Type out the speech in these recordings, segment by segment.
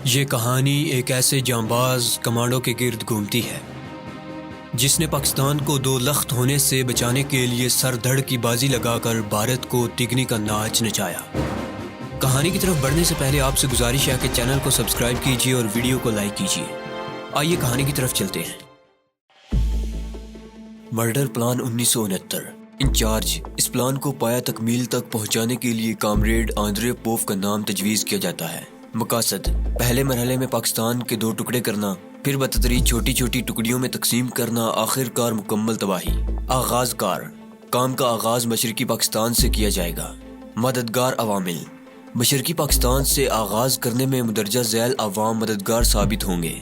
یہ کہانی ایک ایسے جانباز کمانڈو کے گرد گھومتی ہے جس نے پاکستان کو دو لخت ہونے سے بچانے کے لیے سر دھڑ کی بازی لگا کر بھارت کو تگنی کا ناچ نچایا۔ کہانی کی طرف بڑھنے سے پہلے آپ سے گزارش ہے کہ چینل کو سبسکرائب کیجیے اور ویڈیو کو لائک کیجیے۔ آئیے کہانی کی طرف چلتے ہیں۔ Murder plan 1969 incharge. اس پلان کو پایا تکمیل تک پہنچانے کے لیے کامریڈ آندرے پوف کا نام تجویز کیا جاتا ہے۔ مقاصد: پہلے مرحلے میں پاکستان کے 2 ٹکڑے کرنا، پھر بتدریج چھوٹی چھوٹی ٹکڑیوں میں تقسیم کرنا، آخر کار مکمل تباہی۔ آغاز کار: کام کا آغاز مشرقی پاکستان سے کیا جائے گا۔ مددگار عوامل: مشرقی پاکستان سے آغاز کرنے میں مندرجہ ذیل عوام مددگار ثابت ہوں گے۔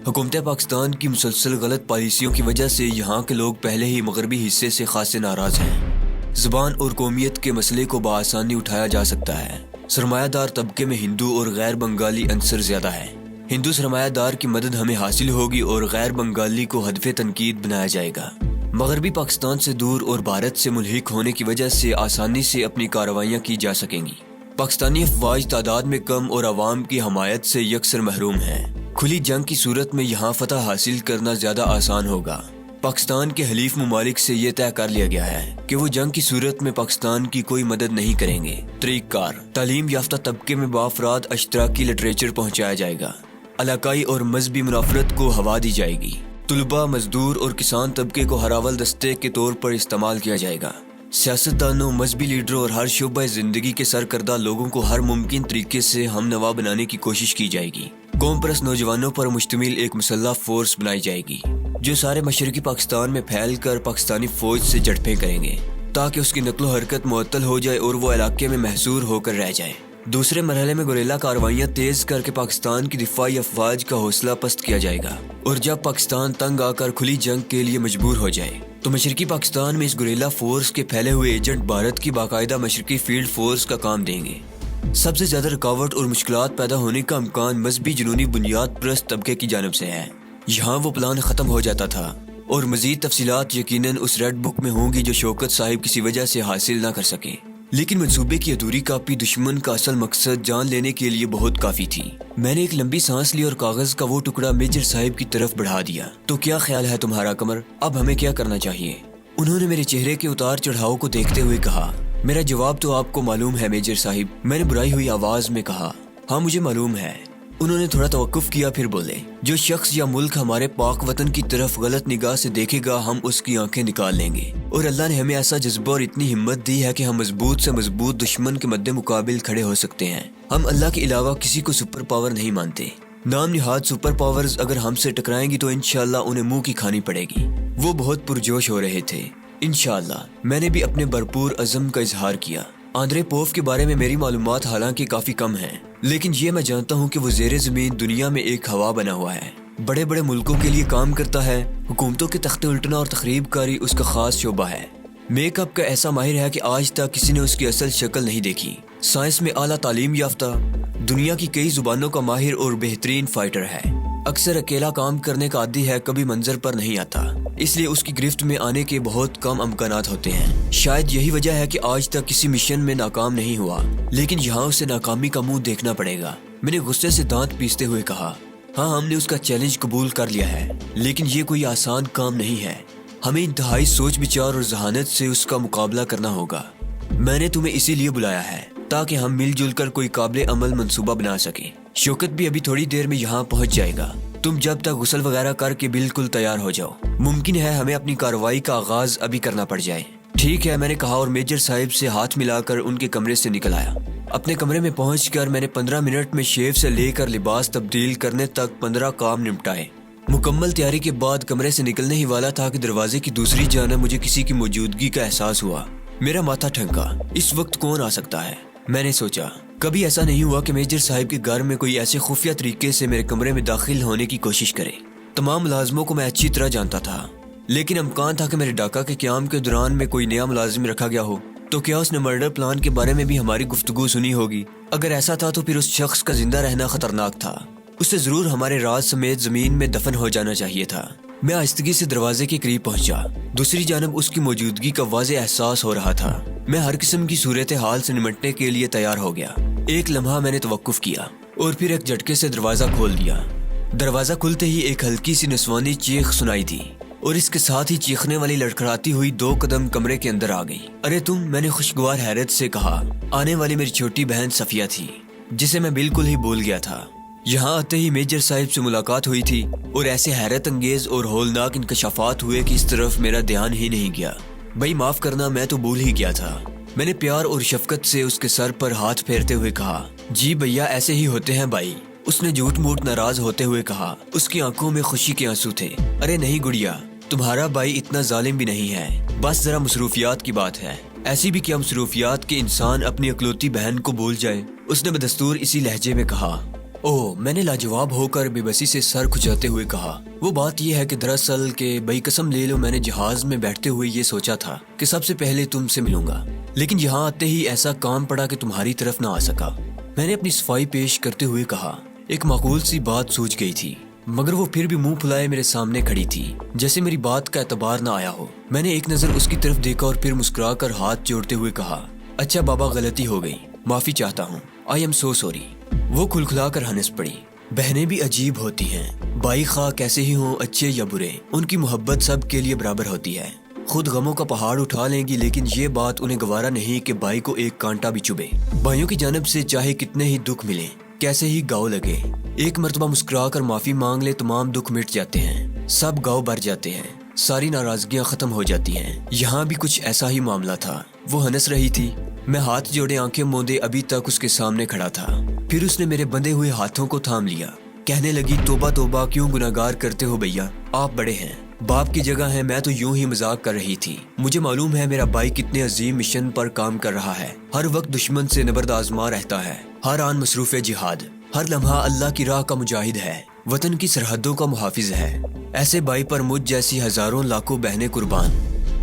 حکومت پاکستان کی مسلسل غلط پالیسیوں کی وجہ سے یہاں کے لوگ پہلے ہی مغربی حصے سے خاصے ناراض ہیں۔ زبان اور قومیت کے مسئلے کو بآسانی اٹھایا جا سکتا ہے۔ سرمایہ دار طبقے میں ہندو اور غیر بنگالی عنصر زیادہ ہے۔ ہندو سرمایہ دار کی مدد ہمیں حاصل ہوگی اور غیر بنگالی کو ہدف تنقید بنایا جائے گا۔ مغربی پاکستان سے دور اور بھارت سے ملحق ہونے کی وجہ سے آسانی سے اپنی کارروائیاں کی جا سکیں گی۔ پاکستانی افواج تعداد میں کم اور عوام کی حمایت سے یکسر محروم ہیں۔ کھلی جنگ کی صورت میں یہاں فتح حاصل کرنا زیادہ آسان ہوگا۔ پاکستان کے حلیف ممالک سے یہ طے کر لیا گیا ہے کہ وہ جنگ کی صورت میں پاکستان کی کوئی مدد نہیں کریں گے۔ طریق کار: تعلیم یافتہ طبقے میں بافراد اشتراکی لٹریچر پہنچایا جائے گا۔ علاقائی اور مذہبی منافرت کو ہوا دی جائے گی۔ طلباء، مزدور اور کسان طبقے کو ہراول دستے کے طور پر استعمال کیا جائے گا۔ سیاستدانوں، مذہبی لیڈروں اور ہر شعبہ زندگی کے سرکردہ لوگوں کو ہر ممکن طریقے سے ہم نوا بنانے کی کوشش کی جائے گی۔ قوم پرست نوجوانوں پر مشتمل ایک مسلح فورس بنائی جائے گی جو سارے مشرقی پاکستان میں پھیل کر پاکستانی فوج سے جھڑپیں کریں گے تاکہ اس کی نقل و حرکت معطل ہو جائے اور وہ علاقے میں محصور ہو کر رہ جائے۔ دوسرے مرحلے میں گوریلا کارروائیاں تیز کر کے پاکستان کی دفاعی افواج کا حوصلہ پست کیا جائے گا، اور جب پاکستان تنگ آ کر کھلی جنگ کے لیے مجبور ہو جائے تو مشرقی پاکستان میں اس گوریلا فورس کے پھیلے ہوئے ایجنٹ بھارت کی باقاعدہ مشرقی فیلڈ فورس کا کام دیں گے۔ سب سے زیادہ رکاوٹ اور مشکلات پیدا ہونے کا امکان مذہبی جنونی بنیاد پرست طبقے کی جانب سے ہے۔ یہاں وہ پلان ختم ہو جاتا تھا، اور مزید تفصیلات یقیناً اس ریڈ بک میں ہوں گی جو شوکت صاحب کسی وجہ سے حاصل نہ کر سکے۔ لیکن منصوبے کی ادھوری کاپی دشمن کا اصل مقصد جان لینے کے لیے بہت کافی تھی۔ میں نے ایک لمبی سانس لی اور کاغذ کا وہ ٹکڑا میجر صاحب کی طرف بڑھا دیا۔ تو کیا خیال ہے تمہارا قمر؟ اب ہمیں کیا کرنا چاہیے؟ انہوں نے میرے چہرے کے اتار چڑھاؤ کو دیکھتے ہوئے کہا۔ میرا جواب تو آپ کو معلوم ہے میجر صاحب، میں نے برائی ہوئی آواز میں کہا۔ ہاں مجھے معلوم ہے۔ انہوں نے تھوڑا توقف کیا، پھر بولے، جو شخص یا ملک ہمارے پاک وطن کی طرف غلط نگاہ سے دیکھے گا ہم اس کی آنکھیں نکال لیں گے، اور اللہ نے ہمیں ایسا جذبہ اور اتنی ہمت دی ہے کہ ہم مضبوط سے مضبوط دشمن کے مد مقابل کھڑے ہو سکتے ہیں۔ ہم اللہ کے علاوہ کسی کو سپر پاور نہیں مانتے۔ نام نہاد سپر پاورز اگر ہم سے ٹکرائیں گی تو انشاءاللہ انہیں منہ کی کھانی پڑے گی۔ وہ بہت پرجوش ہو رہے تھے۔ انشاءاللہ میں نے بھی اپنے بھرپور عزم کا اظہار کیا۔ آندرے پوف کے بارے میں میری معلومات حالانکہ کافی کم ہیں، لیکن یہ میں جانتا ہوں کہ وہ زیر زمین دنیا میں ایک ہوا بنا ہوا ہے، بڑے بڑے ملکوں کے لیے کام کرتا ہے، حکومتوں کے تختے الٹنا اور تخریب کاری اس کا خاص شعبہ ہے۔ میک اپ کا ایسا ماہر ہے کہ آج تک کسی نے اس کی اصل شکل نہیں دیکھی۔ سائنس میں اعلیٰ تعلیم یافتہ، دنیا کی کئی زبانوں کا ماہر اور بہترین فائٹر ہے۔ اکثر اکیلا کام کرنے کا عادی ہے، کبھی منظر پر نہیں آتا، اس لیے اس کی گرفت میں آنے کے بہت کم امکانات ہوتے ہیں۔ شاید یہی وجہ ہے کہ آج تک کسی مشن میں ناکام نہیں ہوا، لیکن یہاں اسے ناکامی کا منہ دیکھنا پڑے گا۔ میں نے غصے سے دانت پیستے ہوئے کہا، ہاں ہم نے اس کا چیلنج قبول کر لیا ہے، لیکن یہ کوئی آسان کام نہیں ہے۔ ہمیں انتہائی سوچ بچار اور ذہانت سے اس کا مقابلہ کرنا ہوگا۔ میں نے تمہیں اسی لیے بلایا ہے تاکہ ہم مل جل کر کوئی قابل عمل منصوبہ بنا سکیں۔ شوکت بھی ابھی تھوڑی دیر میں یہاں پہنچ جائے گا۔ تم جب تک غسل وغیرہ کر کے بالکل تیار ہو جاؤ، ممکن ہے ہمیں اپنی کارروائی کا آغاز ابھی کرنا پڑ جائے۔ ٹھیک ہے، میں نے کہا اور میجر صاحب سے ہاتھ ملا کر ان کے کمرے سے نکل آیا۔ اپنے کمرے میں پہنچ کر میں نے 15 منٹ میں شیو سے لے کر لباس تبدیل کرنے تک 15 کام نمٹائے۔ مکمل تیاری کے بعد کمرے سے نکلنے ہی والا تھا کہ دروازے کی دوسری جانب مجھے کسی کی موجودگی کا احساس ہوا۔ میرا ماتھا ٹھنکا۔ اس وقت کون آ سکتا ہے؟ میں نے سوچا، کبھی ایسا نہیں ہوا کہ میجر صاحب کے گھر میں کوئی ایسے خفیہ طریقے سے میرے کمرے میں داخل ہونے کی کوشش کرے۔ تمام ملازموں کو میں اچھی طرح جانتا تھا، لیکن امکان تھا کہ میرے ڈاکہ کے قیام کے دوران میں کوئی نیا ملازم رکھا گیا ہو۔ تو کیا اس نے مرڈر پلان کے بارے میں بھی ہماری گفتگو سنی ہوگی؟ اگر ایسا تھا تو پھر اس شخص کا زندہ رہنا خطرناک تھا۔ اسے ضرور ہمارے راز سمیت زمین میں دفن ہو جانا چاہیے تھا۔ میں آہستگی سے دروازے کے قریب پہنچا۔ دوسری جانب اس کی موجودگی کا واضح احساس ہو رہا تھا۔ میں ہر قسم کی صورتحال سے نمٹنے کے لیے تیار ہو گیا۔ ایک لمحہ میں نے توقف کیا۔ اور پھر ایک جھٹکے سے دروازہ کھول دیا۔ دروازہ کھلتے ہی ایک ہلکی سی نسوانی چیخ سنائی تھی اور اس کے ساتھ ہی چیخنے والی لڑکھڑاتی ہوئی 2 قدم کمرے کے اندر آ گئی۔ ارے تم، میں نے خوشگوار حیرت سے کہا۔ آنے والی میری چھوٹی بہن صفیہ تھی، جسے میں بالکل ہی بھول گیا تھا۔ یہاں آتے ہی میجر صاحب سے ملاقات ہوئی تھی اور ایسے حیرت انگیز اور ہولناک انکشافات ہوئے کہ اس طرف میرا دھیان ہی نہیں گیا۔ بھائی معاف کرنا، میں تو بھول ہی گیا تھا۔ میں نے پیار اور شفقت سے اس کے سر پر ہاتھ پھیرتے ہوئے کہا، جی بھیا ایسے ہی ہوتے ہیں بھائی۔ اس نے جھوٹ موٹ ناراض ہوتے ہوئے کہا۔ اس کی آنکھوں میں خوشی کے آنسو تھے۔ ارے نہیں گڑیا، تمہارا بھائی اتنا ظالم بھی نہیں ہے، بس ذرا مصروفیات کی بات ہے۔ ایسی بھی کیا مصروفیات کہ انسان اپنی اکلوتی بہن کو بھول جائے؟ اس نے بدستور اسی لہجے میں کہا۔ اوہ، میں نے لاجواب ہو کر بے بسی سے سر کھجاتے ہوئے کہا، وہ بات یہ ہے کہ دراصل کہ بھائی قسم لے لو، میں نے جہاز میں بیٹھتے ہوئے یہ سوچا تھا کہ سب سے پہلے تم سے ملوں گا، لیکن یہاں آتے ہی ایسا کام پڑا کہ تمہاری طرف نہ آ سکا۔ میں نے اپنی صفائی پیش کرتے ہوئے کہا۔ ایک معقول سی بات سوچ گئی تھی، مگر وہ پھر بھی منہ پھلائے میرے سامنے کھڑی تھی، جیسے میری بات کا اعتبار نہ آیا ہو۔ میں نے ایک نظر اس کی طرف دیکھا اور پھر مسکرا کر ہاتھ جوڑتے ہوئے کہا، اچھا بابا، غلطی ہو گئی، معافی چاہتا ہوں، آئی ایم سو سوری۔ وہ کھلکھلا کر ہنس پڑی۔ بہنیں بھی عجیب ہوتی ہیں، بھائی خواہ کیسے ہی ہوں، اچھے یا برے، ان کی محبت سب کے لیے برابر ہوتی ہے۔ خود غموں کا پہاڑ اٹھا لیں گی، لیکن یہ بات انہیں گوارا نہیں کہ بھائی کو ایک کانٹا بھی چبھے۔ بھائیوں کی جانب سے چاہے کتنے ہی دکھ ملیں، کیسے ہی گاؤ لگے، ایک مرتبہ مسکرا کر معافی مانگ لے، تمام دکھ مٹ جاتے ہیں، سب گاؤ بھر جاتے ہیں، ساری ناراضگیاں ختم ہو جاتی ہیں۔ یہاں بھی کچھ ایسا ہی معاملہ تھا۔ وہ ہنس رہی تھی، میں ہاتھ جوڑے آنکھیں موندے ابھی تک اس کے سامنے کھڑا تھا۔ پھر اس نے میرے بندھے ہوئے ہاتھوں کو تھام لیا، کہنے لگی، توبہ توبہ، کیوں گناہگار کرتے ہو بھیا، آپ بڑے ہیں، باپ کی جگہ ہے، میں تو یوں ہی مذاق کر رہی تھی۔ مجھے معلوم ہے میرا بھائی کتنے عظیم مشن پر کام کر رہا ہے، ہر وقت دشمن سے نبرد آزما رہتا ہے، ہر آن مصروف جہاد، ہر لمحہ اللہ کی راہ کا مجاہد ہے، وطن کی سرحدوں کا محافظ ہے۔ ایسے بھائی پر مجھ جیسی ہزاروں لاکھوں بہنیں قربان۔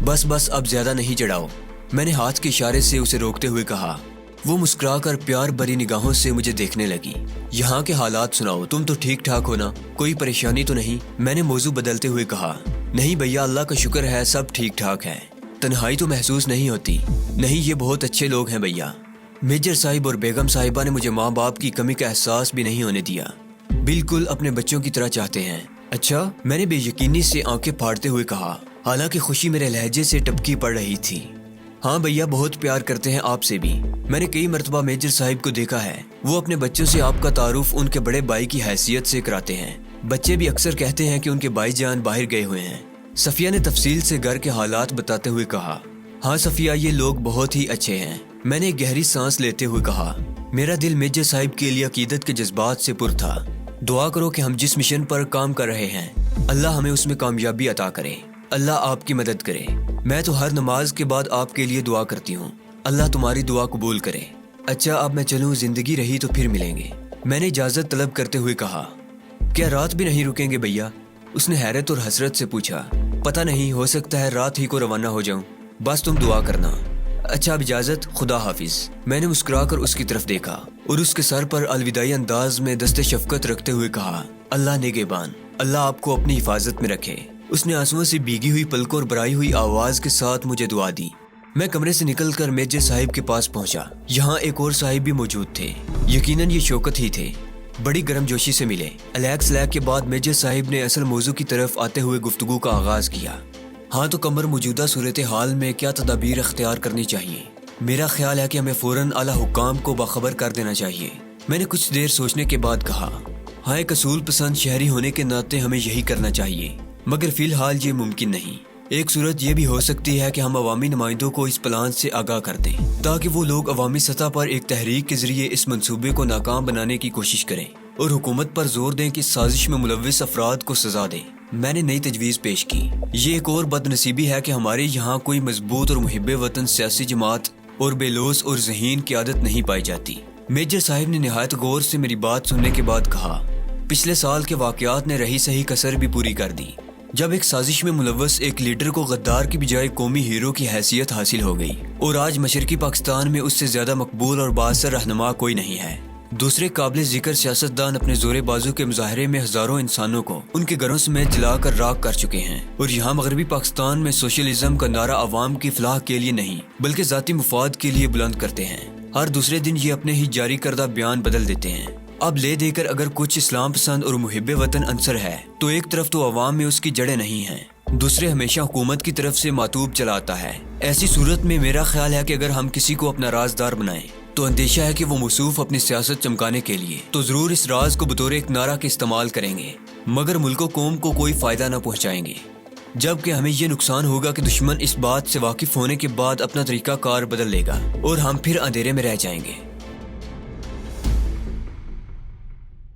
بس اب زیادہ نہیں چڑھاؤ، میں نے ہاتھ کے اشارے سے اسے روکتے ہوئے کہا۔ وہ مسکرا کر پیار بھری نگاہوں سے مجھے دیکھنے لگی۔ یہاں کے حالات سناؤ، تم تو ٹھیک ٹھاک ہو نا، کوئی پریشانی تو نہیں؟ میں نے موضوع بدلتے ہوئے کہا۔ نہیں بھیا، اللہ کا شکر ہے، سب ٹھیک ٹھاک ہے، تنہائی تو محسوس نہیں ہوتی۔ نہیں، یہ بہت اچھے لوگ ہیں بھیا۔ میجر صاحب اور بیگم صاحبہ نے مجھے ماں باپ کی کمی کا احساس بھی نہیں ہونے دیا، بالکل اپنے بچوں کی طرح چاہتے ہیں۔ اچھا، میں نے بے یقینی سے آنکھیں پھاڑتے ہوئے کہا، حالانکہ خوشی میرے لہجے سے ٹپکی پڑ رہی تھی۔ ہاں بھیا، بہت پیار کرتے ہیں آپ سے بھی، میں نے کئی مرتبہ میجر صاحب کو دیکھا ہے، وہ اپنے بچوں سے آپ کا تعارف ان کے بڑے بھائی کی حیثیت سے کراتے ہیں، بچے بھی اکثر کہتے ہیں کہ ان کے بھائی جان باہر گئے ہوئے ہیں۔ صفیہ نے تفصیل سے گھر کے حالات بتاتے ہوئے کہا۔ ہاں صفیہ، یہ لوگ بہت ہی اچھے ہیں، میں نے گہری سانس لیتے ہوئے کہا۔ میرا دل میجر صاحب کے لیے عقیدت کے جذبات سے پر تھا۔ دعا کرو کہ ہم جس مشن پر کام کر رہے ہیں، اللہ ہمیں اس میں کامیابی عطا کرے، اللہ آپ کی مدد کرے۔ میں تو ہر نماز کے بعد آپ کے لیے دعا کرتی ہوں، اللہ تمہاری دعا قبول کرے۔ اچھا اب میں چلوں، زندگی رہی تو پھر ملیں گے، میں نے اجازت طلب کرتے ہوئے کہا۔ کیا رات بھی نہیں رکیں گے بھیا؟ اس نے حیرت اور حسرت سے پوچھا۔ پتہ نہیں، ہو سکتا ہے رات ہی کو روانہ ہو جاؤں، بس تم دعا کرنا۔ اچھا اب اجازت، خدا حافظ۔ میں نے مسکرا کر اس کی طرف دیکھا اور اس کے سر پر الوداعی انداز میں دست شفقت رکھتے ہوئے کہا، اللہ نگہبان، اللہ آپ کو اپنی حفاظت میں رکھے۔ اس نے آنسوؤں سے بھیگی ہوئی پلکوں اور بھرائی ہوئی آواز کے ساتھ مجھے دعا دی۔ میں کمرے سے نکل کر میجر صاحب کے پاس پہنچا۔ یہاں ایک اور صاحب بھی موجود تھے، یقیناً یہ شوکت ہی تھے۔ بڑی گرم جوشی سے ملے۔ علیگ سلیگ کے بعد میجر صاحب نے اصل موضوع کی طرف آتے ہوئے گفتگو کا آغاز کیا۔ ہاں تو قمر، موجودہ صورتحال میں کیا تدابیر اختیار کرنی چاہیے؟ میرا خیال ہے کہ ہمیں فوراً اعلیٰ حکام کو باخبر کر دینا چاہیے۔ میں نے کچھ دیر سوچنے کے بعد کہا، ہاں ایک اصول پسند شہری ہونے کے ناطے ہمیں یہی کرنا چاہیے، مگر فی الحال یہ ممکن نہیں۔ ایک صورت یہ بھی ہو سکتی ہے کہ ہم عوامی نمائندوں کو اس پلان سے آگاہ کر دیں تاکہ وہ لوگ عوامی سطح پر ایک تحریک کے ذریعے اس منصوبے کو ناکام بنانے کی کوشش کریں اور حکومت پر زور دیں کہ سازش میں ملوث افراد کو سزا دیں۔ میں نے نئی تجویز پیش کی۔ یہ ایک اور بد نصیبی ہے کہ ہمارے یہاں کوئی مضبوط اور محب وطن سیاسی جماعت اور بے لوث اور ذہین قیادت نہیں پائی جاتی۔ میجر صاحب نے نہایت غور سے میری بات سننے کے بعد کہا، پچھلے سال کے واقعات نے رہی صحیح کسر بھی پوری کر دی، جب ایک سازش میں ملوث ایک لیڈر کو غدار کی بجائے قومی ہیرو کی حیثیت حاصل ہو گئی، اور آج مشرقی پاکستان میں اس سے زیادہ مقبول اور بااثر رہنما کوئی نہیں ہے۔ دوسرے قابل ذکر سیاستدان اپنے زور بازو کے مظاہرے میں ہزاروں انسانوں کو ان کے گھروں سمیت جلا کر راکھ کر چکے ہیں، اور یہاں مغربی پاکستان میں سوشلزم کا نعرہ عوام کی فلاح کے لیے نہیں بلکہ ذاتی مفاد کے لیے بلند کرتے ہیں۔ ہر دوسرے دن یہ اپنے ہی جاری کردہ بیان بدل دیتے ہیں۔ اب لے دے کر اگر کچھ اسلام پسند اور محب وطن عنصر ہے تو ایک طرف تو عوام میں اس کی جڑیں نہیں ہیں، دوسرے ہمیشہ حکومت کی طرف سے ماتوب چلاتا ہے۔ ایسی صورت میں میرا خیال ہے کہ اگر ہم کسی کو اپنا رازدار بنائیں تو اندیشہ ہے کہ وہ موصوف اپنی سیاست چمکانے کے لیے تو ضرور اس راز کو بطور ایک نعرہ کے استعمال کریں گے، مگر ملک و قوم کو کوئی فائدہ نہ پہنچائیں گے، جبکہ ہمیں یہ نقصان ہوگا کہ دشمن اس بات سے واقف ہونے کے بعد اپنا طریقہ کار بدل لے گا اور ہم پھر اندھیرے میں رہ جائیں گے۔